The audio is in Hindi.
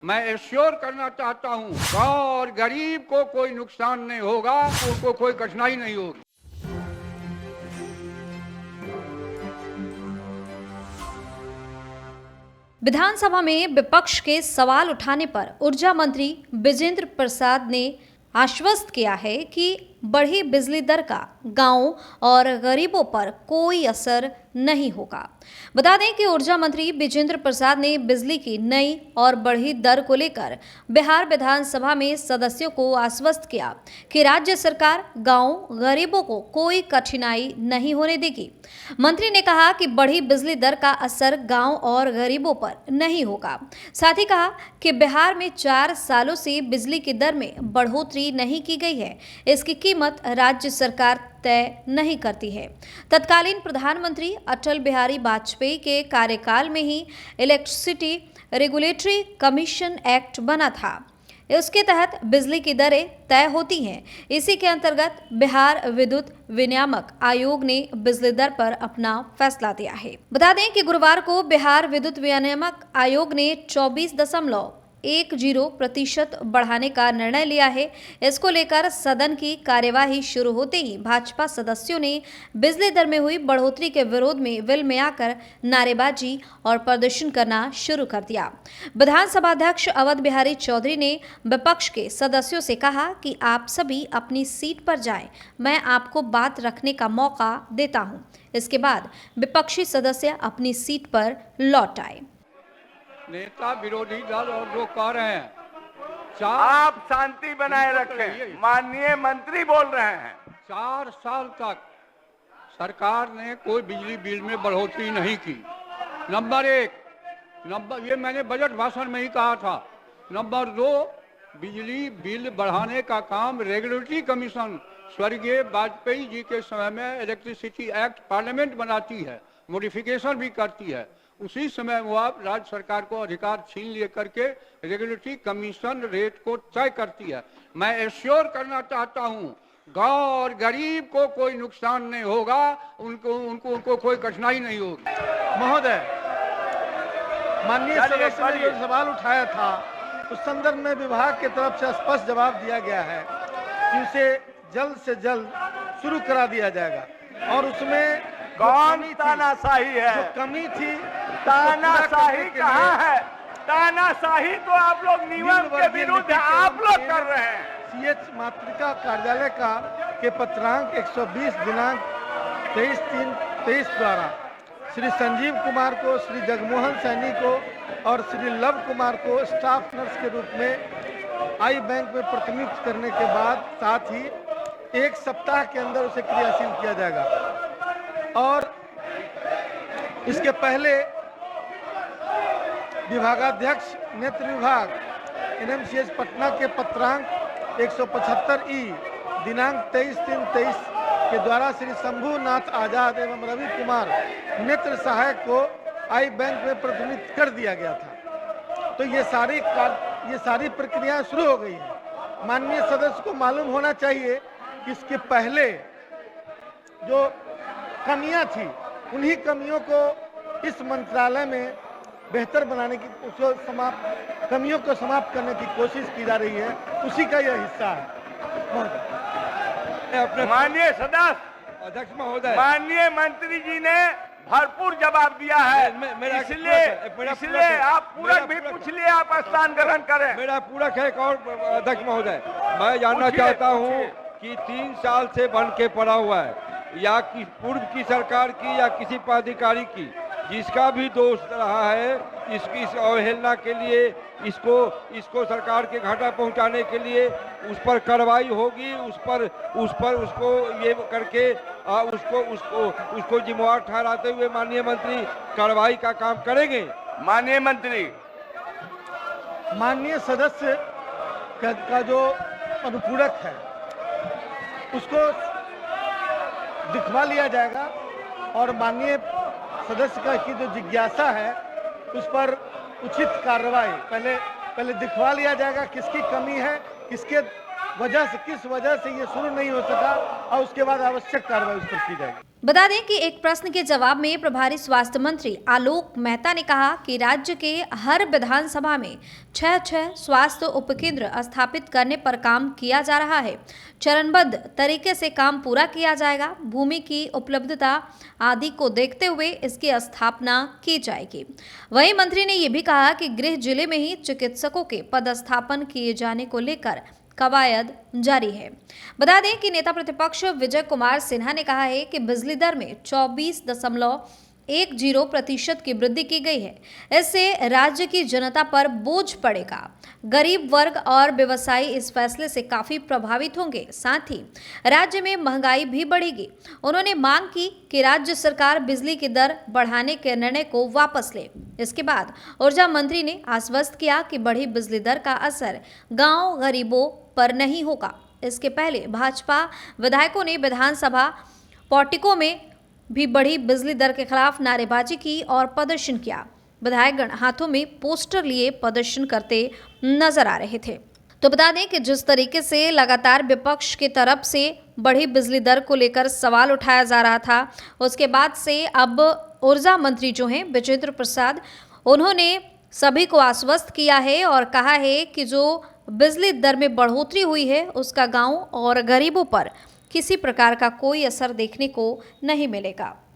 मैं एश्योर करना चाहता हूँ गांव और गरीब को कोई नुकसान नहीं होगा, उनको कोई कठिनाई नहीं होगी। विधानसभा में विपक्ष के सवाल उठाने पर ऊर्जा मंत्री बिजेंद्र प्रसाद ने आश्वस्त किया है कि बढ़ी बिजली दर का गांवों और गरीबों पर कोई असर नहीं होगा। बता दें कि ऊर्जा मंत्री बिजेंद्र प्रसाद ने बिजली की नई और बढ़ी दर को लेकर बिहार विधानसभा में सदस्यों को आश्वस्त किया कि राज्य सरकार गांवों गरीबों को कोई कठिनाई नहीं होने देगी। मंत्री ने कहा कि बढ़ी बिजली दर का असर गांव और गरीबों पर नहीं होगा। साथ ही कहा कि बिहार में 4 सालों से बिजली की दर में बढ़ोतरी नहीं की गई है, इसकी कीमत राज्य सरकार तय नहीं करती है। तत्कालीन प्रधानमंत्री अटल बिहारी वाजपेयी के कार्यकाल में ही इलेक्ट्रिसिटी रेगुलेटरी कमीशन एक्ट बना था। उसके तहत बिजली की दरें तय होती हैं। इसी के अंतर्गत बिहार विद्युत विनियामक आयोग ने बिजली दर पर अपना फैसला दिया है। बता दें कि गुरुवार को बिहार विद्युत विनियामक आयोग ने 24.10% बढ़ाने का निर्णय लिया है। इसको लेकर सदन की कार्यवाही शुरू होते ही भाजपा सदस्यों ने बिजली दर में हुई बढ़ोतरी के विरोध में वेल में आकर नारेबाजी और प्रदर्शन करना शुरू कर दिया। विधानसभा अध्यक्ष अवध बिहारी चौधरी ने विपक्ष के सदस्यों से कहा कि आप सभी अपनी सीट पर जाएं, मैं आपको बात रखने का मौका देता हूं। इसके बाद विपक्षी सदस्य अपनी सीट पर लौट आए। नेता विरोधी दल और जो कह रहे हैं आप शांति बनाए रखें। माननीय मंत्री बोल रहे हैं 4 साल तक सरकार ने कोई बिजली बिल में बढ़ोतरी नहीं की। नंबर 1 ये मैंने बजट भाषण में ही कहा था। नंबर 2 बिजली बिल बढ़ाने का काम रेगुलेटरी कमीशन स्वर्गीय वाजपेयी जी के समय में इलेक्ट्रिसिटी एक्ट पार्लियामेंट बनाती है, मॉडिफिकेशन भी करती है। उसी समय वो आप राज्य सरकार को अधिकार छीन लिए करके रेगुलेटरी कमीशन रेट को तय करती है। मैं एश्योर करना चाहता हूँ गांव और गरीब को कोई नुकसान नहीं होगा, उनको कोई कठिनाई नहीं होगी। महोदय, माननीय सदस्य ने जो सवाल उठाया था उस संदर्भ में विभाग की तरफ से स्पष्ट जवाब दिया गया है कि उसे जल्द से जल्द शुरू करा दिया जाएगा। और उसमें कौन तानाशाही है? जो कमी थी, तानाशाही कहाँ है? तानाशाही तो आप लोग नियम के विरुद्ध आप लोग कर रहे हैं। सीएच मातृका कार्यालय का के पत्रांक 120 दिनांक 23/3/23 द्वारा श्री संजीव कुमार को, श्री जगमोहन सैनी को और श्री लव कुमार को स्टाफ नर्स के रूप में आई बैंक में प्रतिनियुक्त करने के बाद साथ ही 1 सप्ताह के अंदर उसे क्रियाशील किया जाएगा। और इसके पहले विभागाध्यक्ष नेत्र विभाग एनएमसीएच पटना के पत्रांक 175E दिनांक 23/3/23 के द्वारा श्री शंभुनाथ आजाद एवं रवि कुमार नेत्र सहायक को आई बैंक में प्रतिनियुक्त कर दिया गया था। तो ये सारी प्रक्रियाएं शुरू हो गई हैं। माननीय सदस्य को मालूम होना चाहिए कि इसके पहले जो कमियां थी, उन्हीं कमियों को इस मंत्रालय में बेहतर बनाने की कमियों को समाप्त करने की कोशिश की जा रही है। उसी का यह हिस्सा है। माननीय सदस्य अध्यक्ष महोदय, माननीय मंत्री जी ने भरपूर जवाब दिया है, इसलिए आप पूरक भी पूछ लिए, आप स्थान ग्रहण करें। मेरा पूरक है। और अध्यक्ष महोदय, मैं जानना चाहता हूं कि 3 साल से बन के पड़ा हुआ है, या कि पूर्व की सरकार की या किसी पदाधिकारी की, जिसका भी दोष रहा है, इसकी इस अवहेलना के लिए, इसको सरकार के घाटा पहुंचाने के लिए उस पर कार्रवाई होगी। उस पर उसको ये करके उसको जिम्मेवार ठहराते हुए माननीय मंत्री कार्रवाई का काम करेंगे। माननीय मंत्री, माननीय सदस्य का जो अनुपूरक है उसको दिखवा लिया जाएगा और माननीय सदस्य की जो जिज्ञासा है उस पर उचित कार्रवाई पहले दिखवा लिया जाएगा। किसकी कमी है, किसके वजह से, किस वजह से ये शुरू नहीं हो सका, और उसके बाद आवश्यक कार्रवाई उस पर की जाएगी। बता दें कि एक प्रश्न के जवाब में प्रभारी स्वास्थ्य मंत्री आलोक मेहता ने कहा कि राज्य के हर विधानसभा में 6 स्वास्थ्य उपकेंद्र स्थापित करने पर काम किया जा रहा है। चरणबद्ध तरीके से काम पूरा किया जाएगा। भूमि की उपलब्धता आदि को देखते हुए इसकी स्थापना की जाएगी। वहीं मंत्री ने यह भी कहा कि गृह जिले में ही चिकित्सकों के पदस्थापन किए जाने को लेकर कवायद जारी है। बता दें कि नेता प्रतिपक्ष विजय कुमार सिन्हा ने कहा है कि बिजली दर में 24.10% की वृद्धि की गई है। इससे राज्य की जनता पर बोझ पड़ेगा। गरीब वर्ग और व्यवसायी इस फैसले से काफी प्रभावित होंगे। साथ ही राज्य में महंगाई भी बढ़ेगी। उन्होंने मांग की कि राज्य सरकार बिजली की दर बढ़ाने के निर्णय को वापस ले। इसके बाद ऊर्जा मंत्री ने आश्वस्त किया कि बढ़ी बिजली दर का असर गांव गरीबों पर नहीं होगा। इसके पहले भाजपा विधायकों ने विधानसभा पॉटिको में भी बढ़ी बिजली दर के खिलाफ नारेबाजी की और प्रदर्शन किया। विधायकगण हाथों में पोस्टर लिए प्रदर्शन करते नजर आ रहे थे। तो बता दें कि जिस तरीके से लगातार विपक्ष की तरफ से बढ़ी बिजली दर को लेकर सवाल उठाया जा रहा था, उसके बाद से अब ऊर्जा मंत्री जो हैं विजेंद्र प्रसाद, उन्होंने सभी को आश्वस्त किया है और कहा है कि जो बिजली दर में बढ़ोतरी हुई है उसका गांव और गरीबों पर किसी प्रकार का कोई असर देखने को नहीं मिलेगा।